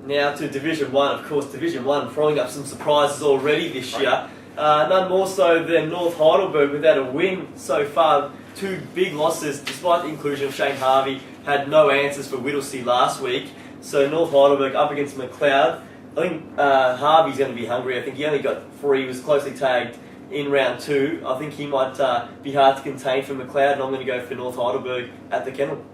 Now to Division 1, of course, Division 1 throwing up some surprises already this year. None more so than North Heidelberg without a win so far. 2 big losses, despite the inclusion of Shane Harvey, had no answers for Whittlesea last week. So North Heidelberg up against McLeod. I think Harvey's going to be hungry. I think he only got 3, was closely tagged in round 2. I think he might be hard to contain for McLeod, and I'm going to go for North Heidelberg at the Kennel.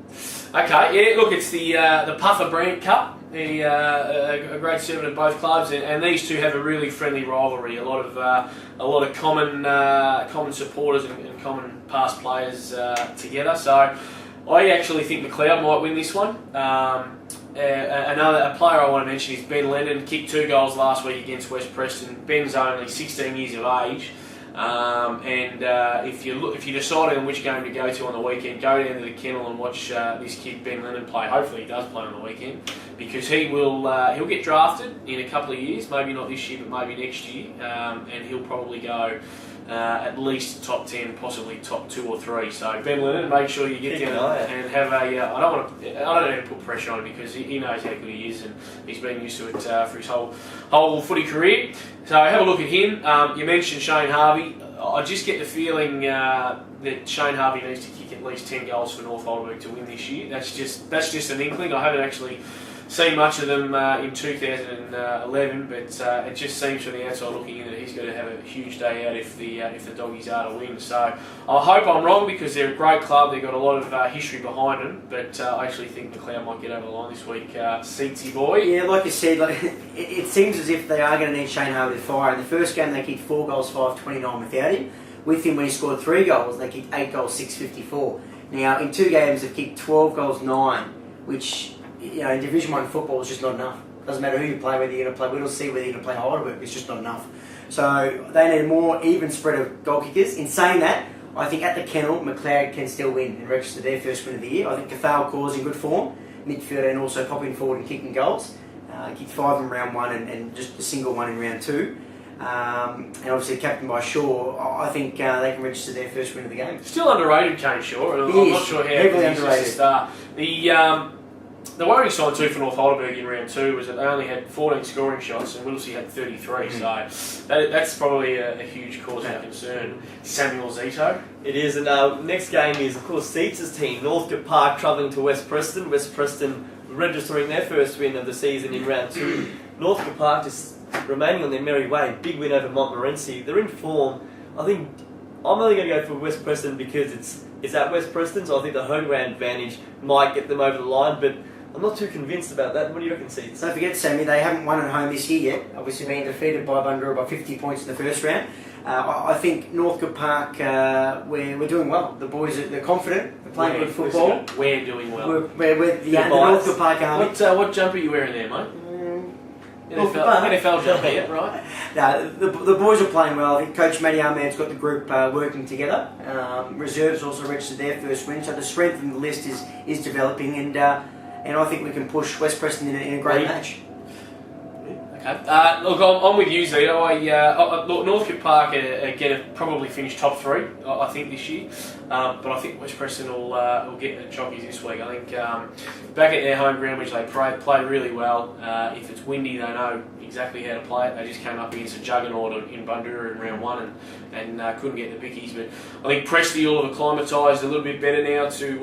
Okay, yeah, look, it's the Puffer Brand Cup. A great servant of both clubs, and these two have a really friendly rivalry. A lot of common supporters and common past players together. So I actually think McLeod might win this one. Another player I want to mention is Ben Lennon. Kicked 2 goals last week against West Preston. Ben's only 16 years of age. If you're deciding on which game to go to on the weekend, go down to the Kennel and watch this kid Ben Lennon play. Hopefully he does play on the weekend, because he'll get drafted in a couple of years, maybe not this year but maybe next year, and he'll probably go at least top 10, possibly top 2 or 3. So Ben Lennon, make sure you get down and have a. I don't know how to put pressure on him, because he knows how good he is, and he's been used to it for his whole footy career. So have a look at him. You mentioned Shane Harvey. I just get the feeling that Shane Harvey needs to kick at least 10 goals for North Heidelberg to win this year. That's just an inkling. I haven't actually seen much of them in 2011, but it just seems from the outside looking in that he's going to have a huge day out if the Doggies are to win. So I hope I'm wrong, because they're a great club. They've got a lot of history behind them, but I actually think McLeod might get over the line this week. Seatsy boy. Yeah, like you said, it seems as if they are going to need Shane Harvey to fire. In the first game they kicked 4 goals, 5-29 without him. With him, when he scored 3 goals, they kicked 8 goals, 6-54. Now in 2 games they've kicked 12 goals, 9, which, in Division 1 football is just not enough. Doesn't matter who you play, whether you're going to play Whittlesea, whether you're going to play Heidelberg, it's just not enough. So they need a more even spread of goal kickers. In saying that, I think at the Kennel, McLeod can still win and register their first win of the year. I think Cathal Cor's in good form, midfielder, and also popping forward and kicking goals. Kicked 5 in round 1 and just a single 1 in round 2. And obviously captained by Shaw. I think they can register their first win of the game. Still underrated, Kane Shaw. I'm not sure how heavily underrated. Start. The worrying sign too for North Heidelberg in round 2 was that they only had 14 scoring shots and Whittlesea had 33. So that's probably a huge cause of concern. Samuel Zito. It is, and next game is, of course, Seats' team, Northcote Park, travelling to West Preston. West Preston registering their first win of the season in round 2. Northcote Park just remaining on their merry way. Big win over Montmorency. They're in form. I think I'm only going to go for West Preston because it's at West Preston, so I think the home ground advantage might get them over the line, but I'm not too convinced about that. What do you reckon, Seats? Don't forget, Sammy, they haven't won at home this year yet. Obviously being defeated by Bundoora by 50 points in the first round. I think Northcote Park, we're doing well. The boys, they're confident. They're playing good football. We're doing well. We're the Northcote Park Army. What jumper are you wearing there, mate? NFL jumper, yeah, right? No, the boys are playing well. I think Coach Matty Ahmed's got the group working together. Reserves also registered their first win, so the strength in the list is developing, and I think we can push West Preston in a great match. Okay. Look, I'm with you, Zito. Look, Northcote Park again have probably finished top 3, I think, this year. But I think West Preston will get the chockies this week. I think back at their home ground, which they played really well. If it's windy, they know exactly how to play it. They just came up against a juggernaut in Bundoora in round 1 and couldn't get the bickies. But I think Presty will have acclimatised a little bit better now to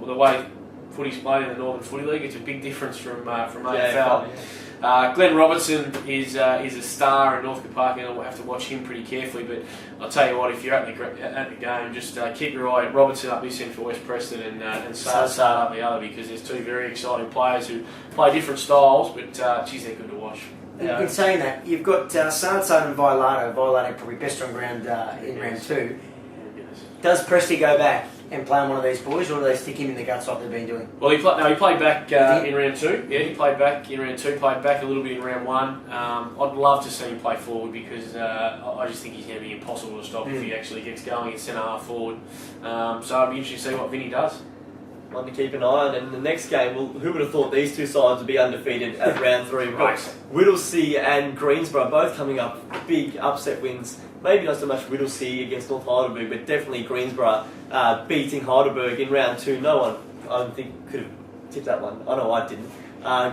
the way footy's played in the Northern Footy League. It's a big difference from AFL. Glenn Robertson is a star in Northcote Park, and we'll have to watch him pretty carefully. But I'll tell you what, if you're at the game, just keep your eye at Robertson up this end for West Preston and Sard up the other, because there's 2 very exciting players who play different styles, but geez, they're good to watch. In saying that, you've got Sard and Violato. Violato probably best on ground in round 2. Does Presty go back and play on one of these boys, or do they stick him in the guts like they've been doing? Well, he played back in round 2. Yeah, he played back in round 2, played back a little bit in round 1. I'd love to see him play forward, because I just think he's going to be impossible to stop if he actually gets going at centre half forward. So I'd be interested to see what Vinny does. One to keep an eye on. And the next game, well, who would have thought these two sides would be undefeated at round 3? Right. Whittlesea and Greensborough both coming up big upset wins. Maybe not so much Whittlesea against North Heidelberg, but definitely Greensborough beating Heidelberg in round 2. No one, I don't think, could have tip that one. I know I didn't.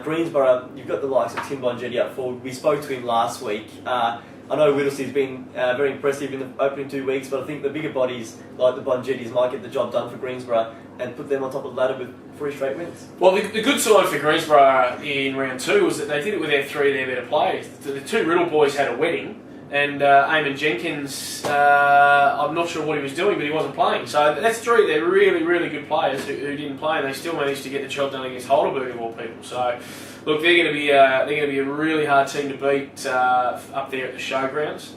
Greensborough, you've got the likes of Tim Bonjetti up forward. We spoke to him last week. I know Whittlesley's been very impressive in the opening 2 weeks, but I think the bigger bodies, like the Bonjettis, might get the job done for Greensborough and put them on top of the ladder with 3 straight wins. Well, the good sign for Greensborough in round 2 was that they did it with their 3 of their better players. The 2 Riddle boys had a wedding, and Eamon Jenkins, I'm not sure what he was doing, but he wasn't playing. So that's 3 of their really, really good players who didn't play, and they still managed to get the job done against Heidelberg of all people. So, look, they're going to be a really hard team to beat up there at the showgrounds.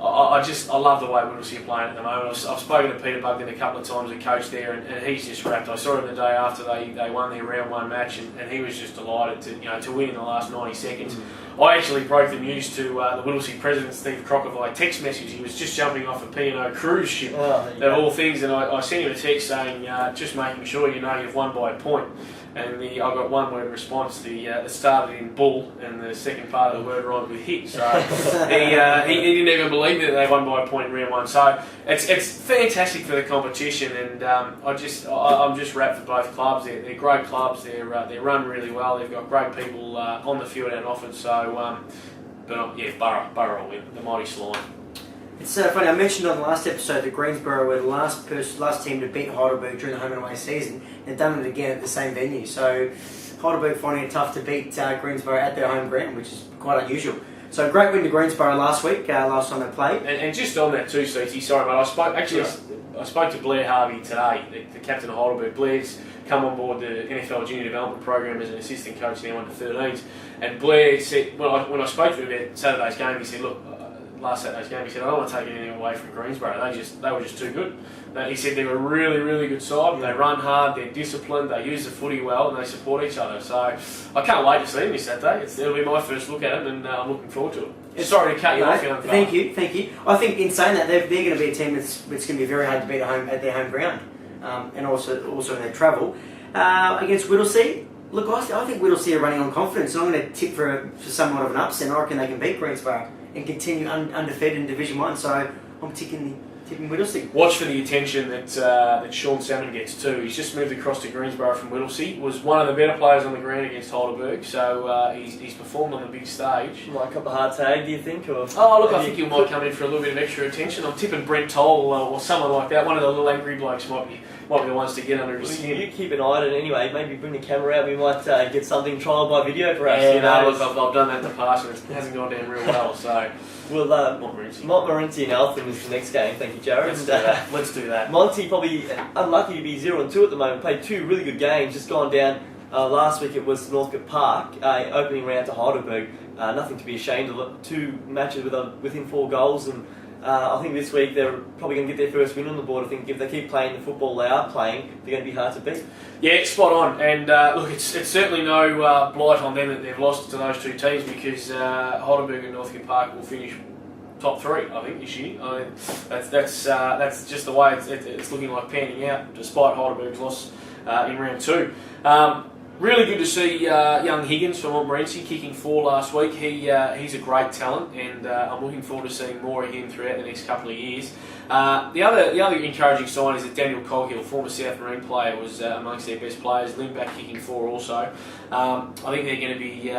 I love the way Whittlesea are playing at the moment. I've spoken to Peter Bugden a couple of times, the coach there, and he's just wrapped. I saw him the day after they won their round 1 match, and he was just delighted to win in the last 90 seconds. I actually broke the news to the Whittlesea president, Steve Crocker, via text message. He was just jumping off a P&O cruise ship, of all things, and I sent him a text saying, just making sure you know you've won by a point. And I got one word response. It started in bull, and the second part of the word rhymed with hit. So he didn't even believe that they won by a point in round 1. So it's fantastic for the competition, and I'm just wrapped for both clubs. They're great clubs. They run really well. They've got great people on the field and off it. So, Borough will win. The mighty Slime. It's funny, I mentioned on the last episode that Greensborough were the last team to beat Heidelberg during the home and away season. They've done it again at the same venue. So Heidelberg finding it tough to beat Greensborough at their home ground, which is quite unusual. So great win to Greensborough last week, last time they played. And just on that too, Stacey, sorry mate, I spoke to Blair Harvey today, the captain of Heidelberg. Blair's come on board the NFL Junior Development Program as an assistant coach now under 13s. And Blair said, when I spoke to him about Saturday's game, he said, look, last Saturday's game, he said, I don't want to take anything away from Greensborough. They were just too good. He said they were a really, really good side. They run hard, they're disciplined, they use the footy well, and they support each other. So I can't wait to see them this Saturday. It'll be my first look at them, and I'm looking forward to it. Sorry to cut you off, young fella. Thank you. I think in saying that, they're going to be a team that's going to be very hard to beat at their home ground, and also in their travel. Against Whittlesea, look, I think Whittlesea are running on confidence, and I'm going to tip for somewhat of an upset. I reckon they can beat Greensborough and continue undefeated in Division 1, so I'm tipping Whittlesea. Watch for the attention that Sean Salmon gets too. He's just moved across to Greensborough from Whittlesea. Was one of the better players on the ground against Heidelberg, so he's performed on the big stage. Like up a hard tag, do you think? Or I think he might come in for a little bit of extra attention. I'm tipping Brent Toll or someone like that. One of the little angry blokes might be the ones to get under his skin. You keep an eye on it anyway. Maybe bring the camera out. We might get something trialled by video, perhaps. Yeah, look, I've done that in the past, and it hasn't gone down real well. So, Montmorency and Eltham is the next game. Thank you, Jarrad. Let's do that. Monty probably unlucky to be 0-2 at the moment. Played 2 really good games. Just gone down. Last week it was Northcote Park, opening round to Heidelberg. Nothing to be ashamed of. 2 matches within 4 goals, and I think this week they're probably going to get their first win on the board. I think if they keep playing the football they are playing, they're going to be hard to beat. Yeah, spot on. And look, it's certainly no blight on them that they've lost to those 2 teams, because Heidelberg and Northcote Park will finish top 3, I think, this year. That's just the way it's looking like panning out, despite Heidelberg's loss in round 2. Really good to see young Higgins from Montmorency kicking 4 last week. He's a great talent, and I'm looking forward to seeing more of him throughout the next couple of years. The other encouraging sign is that Daniel Coghill, former South Marine player, was amongst their best players. Lindback kicking 4 also. I think they're going to be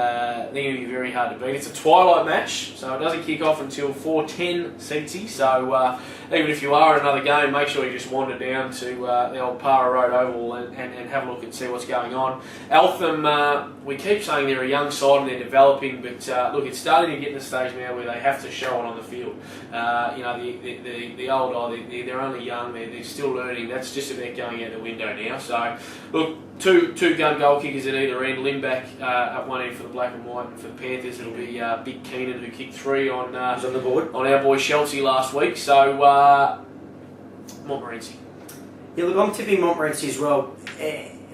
very hard to beat. It's a twilight match, so it doesn't kick off until 4:10 CT. So even if you are in another game, make sure you just wander down to the old Para Road Oval and have a look and see what's going on. Eltham, we keep saying they're a young side and they're developing, but look, it's starting to get to the stage now where they have to show it on the field. They're only young, they're still learning. That's just about going out the window now. So, look, two gun goal kickers at either end. Lindback up one end for the black and white, and for the Panthers it'll be Big Keenan, who kicked 3 on the board on our boy Chelsea last week. So, Montmorency. Yeah, look, I'm tipping Montmorency as well.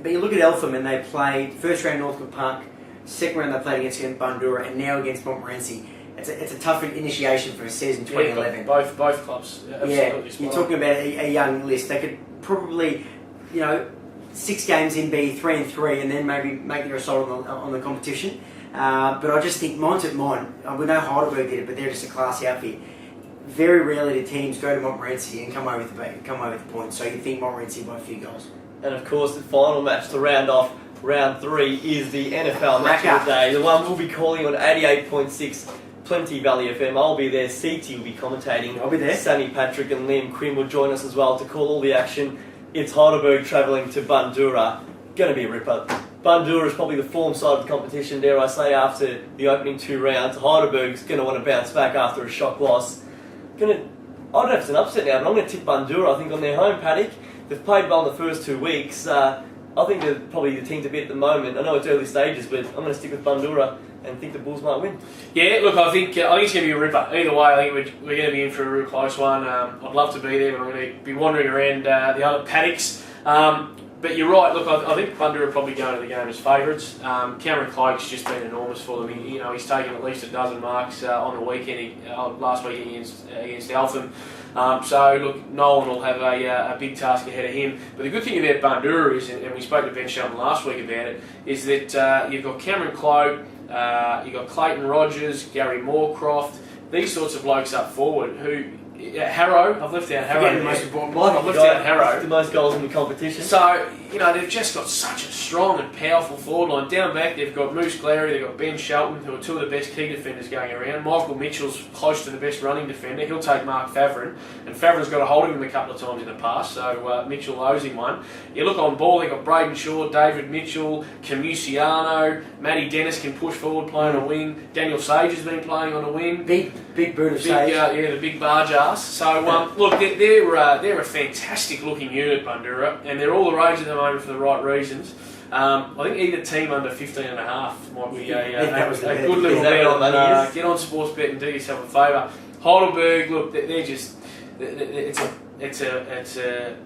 But you look at Eltham, and they played first round Northcote Park, second round they played against Bundoora, and now against Montmorency. It's a tough initiation for a season 2011. Yeah, both clubs. Absolutely. You're talking about a young list. They could probably, 6 games in, be 3-3, and then maybe make their assault on the competition. But I just think Mont at Mont. We know Heidelberg did it, but they're just a classy outfit. Very rarely do teams go to Montmorency and come away with the points. So you think Montmorency by a few goals. And of course, the final match to round off round 3 is the NFL match of the day. The one we'll be calling on 88.6 Plenty Valley FM. I'll be there. Seaty will be commentating. I'll be there. Sammy Patrick and Liam Quinn will join us as well to call all the action. It's Heidelberg travelling to Bundoora. Going to be a ripper. Bundoora is probably the form side of the competition, dare I say, after the opening 2 rounds. Heidelberg's going to want to bounce back after a shock loss. I don't know if it's an upset now, but I'm going to tip Bundoora. I think on their home paddock, they've played well in the first 2 weeks. I think they're probably the team to beat at the moment. I know it's early stages, but I'm going to stick with Bundoora and think the Bulls might win. Yeah, look, I think it's going to be a ripper. Either way, I think we're going to be in for a real close one. I'd love to be there, but I'm going to be wandering around the other paddocks. But you're right. Look, I think Bundoora are probably going to the game as favourites. Cameron Cloke's just been enormous for them. He's taken at least a dozen marks on the weekend. Last week against Eltham. So look, Nolan will have a big task ahead of him. But the good thing about Bundoora is, and we spoke to Ben Shelton last week about it, is that you've got Cameron Cloke, you've got Clayton Rogers, Gary Moorcroft, these sorts of blokes up forward who. Harrow, I've left out Harrow. The most important bloke. I've left out Harrow. The most goals in the competition. So, they've just got such a strong and powerful forward line. Down back, they've got Moose Glary, they've got Ben Shelton, who are 2 of the best key defenders going around. Michael Mitchell's close to the best running defender. He'll take Mark Favren, and Favren's got a hold of him a couple of times in the past, so Mitchell owes him one. You look on ball, they've got Braden Shaw, David Mitchell, Camusiano, Matty Dennis can push forward playing on a wing. Daniel Sage has been playing on a wing. Big boot of Sage. The big barge ass. So, look, they're a fantastic looking unit, Bundoora, and they're all the rage at the moment for the right reasons. I think either team under 15.5 might be a good little bet on that. Get on Sportsbet and do yourself a favour. Heidelberg, look, they're just it's a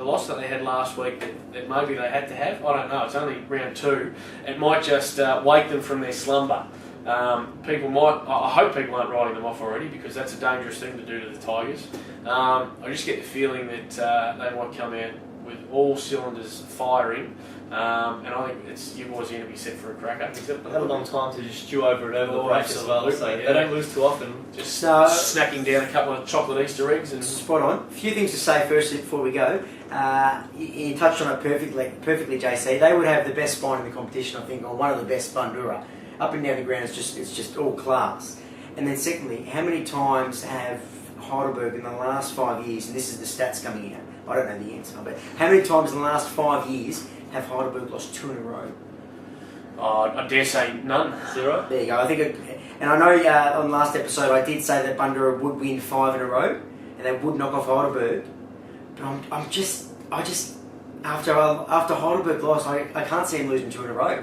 loss that they had last week that maybe they had to have. I don't know. It's only round 2. It might just wake them from their slumber. I hope people aren't writing them off already, because that's a dangerous thing to do to the Tigers. I just get the feeling that they might come out with all cylinders firing, and I think you boys are going to be set for a cracker. They've had a long time to just stew over it over the break as well, so they don't lose too often. Just snacking down a couple of chocolate Easter eggs. And spot on. A few things to say firstly before we go. You touched on it perfectly, JC. They would have the best spine in the competition, I think, or one of the best Bundoora. Up and down the ground, it's just all class. And then secondly, how many times have Heidelberg in the last 5 years, and this is the stats coming out, I don't know the answer, but how many times in the last 5 years have Heidelberg lost 2 in a row? I dare say none. 0. There you go. I think, and I know on the last episode I did say that Bundoora would win 5 in a row, and they would knock off Heidelberg. But I just after Heidelberg lost, I can't see him losing 2 in a row.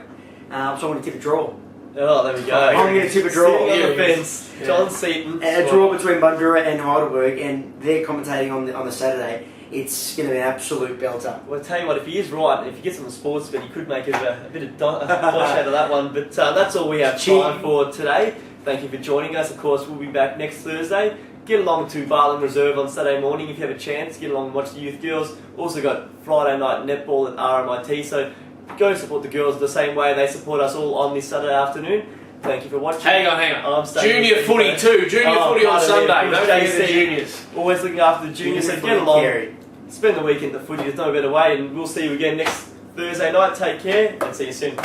So I'm going to tip a draw. Oh, there we go. I'm going to tip a draw. Sitting on the fence, John Seaton. A draw between Bundoora and Heidelberg, and they're commentating on the Saturday. It's going to be an absolute belter. Well, I'll tell you what, if he is right, if he gets on the sports bet, he could make a bit of dosh out of that one. But that's all we have time for today. Thank you for joining us. Of course, we'll be back next Thursday. Get along to Barling Reserve on Saturday morning if you have a chance. Get along and watch the youth girls. Also got Friday night netball at RMIT. So go support the girls the same way they support us all on this Saturday afternoon. Thank you for watching. Hang on. Junior footy too. Junior footy on Sunday. Don't forget the juniors. Always looking after the juniors. So get along. Spend the weekend at the footy. There's no better way. And we'll see you again next Thursday night. Take care and see you soon.